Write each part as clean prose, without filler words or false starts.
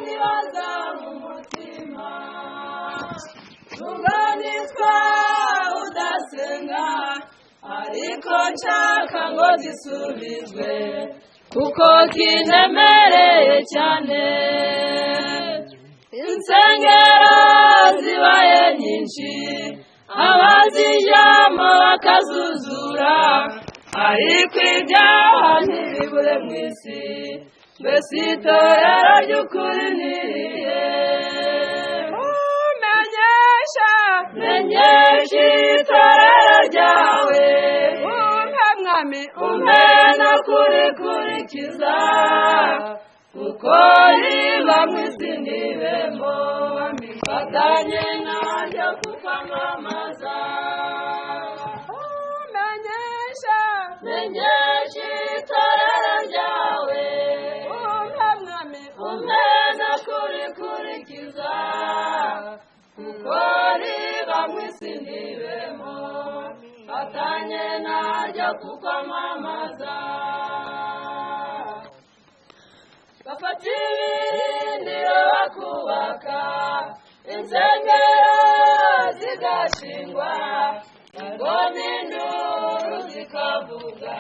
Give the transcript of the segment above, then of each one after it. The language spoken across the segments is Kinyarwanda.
nibaza mu mutima tunganitwa udasenga ariko nshaka ngo gisubizwe kuko kinemereye cyane insengero zibaye nyinshi abazijyamo bakazuzura ariko ibyaha ntibibure mu isi mbese itorero ry'ukuri nirihe menyesha itorero ryawe umpe mwami umpe no kurikurikiza kuko riba mu isi ntibemo fatanye naryo kukwamamaza menyesha itorero ryawe umpe mwami umpe no kurikurikiza kuko riba mu isi ntibemo fatanye naryo kukwamamaza bafata ibirindiro bakubaka insengero zigashingwa ingoma induru zikavuga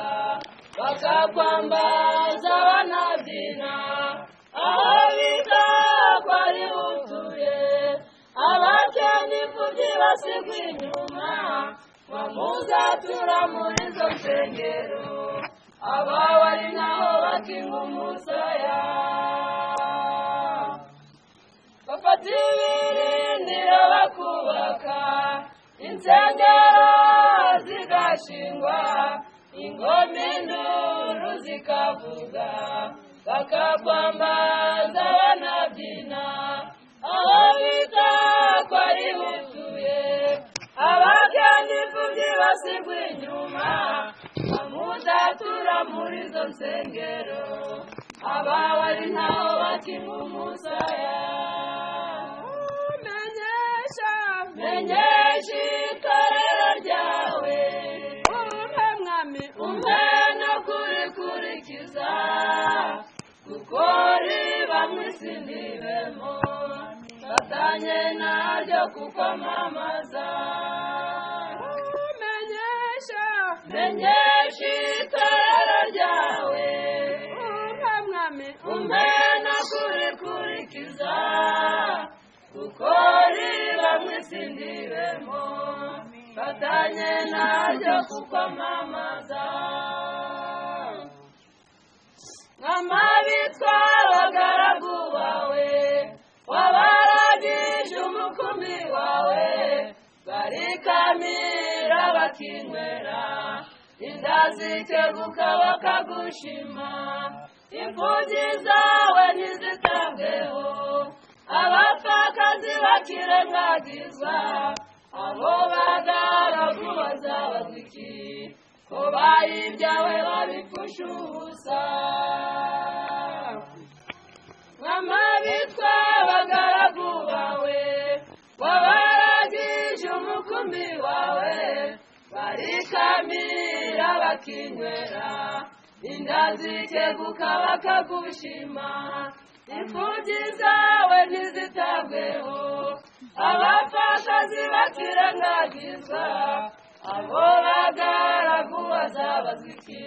bakakwambaza banabyina aho bita ko ari utuye abakene imfubyi basigwa inyuma bamuzatura muri izo nsengero abawe ari naho bakinga umusaya bafata ibirindiro bakubaka insengero zigashingwa ingoma induru zikavuga bakakwambaza banabyina aho bita ko ari butuye abakene imfubyi basigwa inyuma bamudatura muri izo nsengero abawe ari ntaho bakinga umusaya menyesha itorero ryawe umpe mwami umpe no kurikurikiza kuko riba mu isi ntibemo fatanye naryo kukwamamaza menyesha itorero ryawe umpe mwami umpe no kurikurikiza kuko riba mu isi ntibemo fatanye naryo kukwamamaza nk'amabitwa abagaragu bawe wabaragije umukumbi wawe barikamira bakinywera inda zikeguka bakagushima imfubyi zawe ntizitabweho abapfakazi bakirengagizwa abo bagaragu bazabazwa iki ko bayibyawe babipfusha ubusa nk'amabitwa abagaragu bawe wabaragije umukumbi wawe barikamira bakinywera inda zikeguka bakagushima imfubyi zawe ntizitabweho abapfakazi bakirengagizwa abo bagaragu bazabazwa iki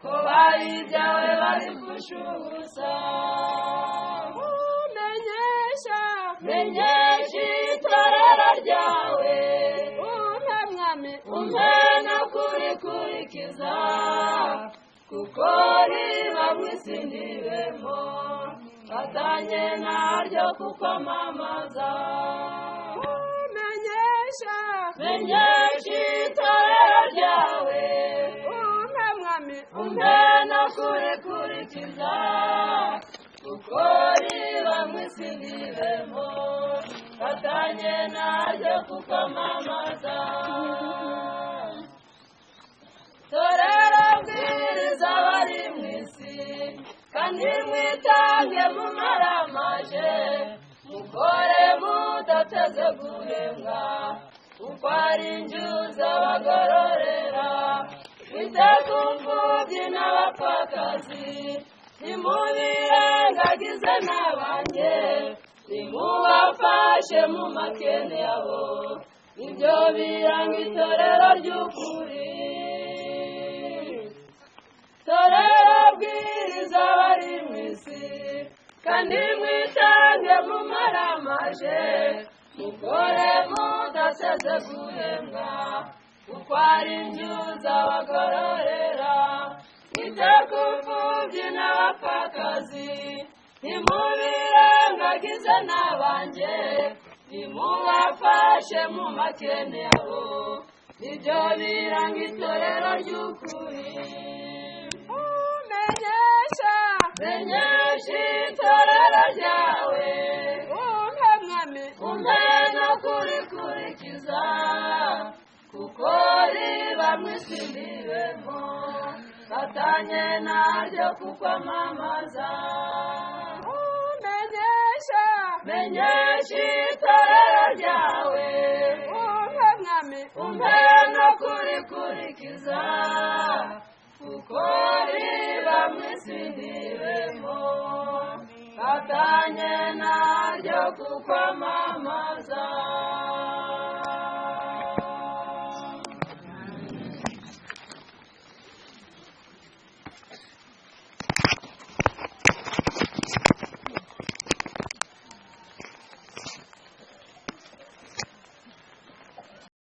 ko bayibyawe babipfusha ubusa menyesha itorero ryawe umpe mwami umpe no kurikurikiza kuko riba mu isi ntibemo fatanye naryo kukwamamaza menyesha itorero ryawe umpe mwami umpe no kurikurikiza kuko riba mu isi ntibemo fatanye naryo kukwamamaza torero bwiriza abari mu isi kandi mwitange mu maramaje mukore mudateze guhembwa kuko ari injyu z'abagororera mwite ku mfubyi n'abapfakazi n'abapfakazi nimubirengagize n'abanjye nimubafashe mu makene yabo ibyo biranga itorero ry'ukuri torero bwiriza bari mu isi kandi mwitange mu maramaje mukore mudaseze guhembwa kuko ari injyuza abagororera mwite ku mfubyi n'abapfakazi nimubirengagize n'abanjye nimubafashe mu makene yabo ibyo biranga itorero ry'ukuri menyesha itorero ryawe umpe no kurikurikiza kuko riba mwisindibemo fatanye naryo kukwamamaza menyesha itorero ryawe umpe no kurikurikiza kuko riba mwisindibemo fatanye naryo kukwamamaza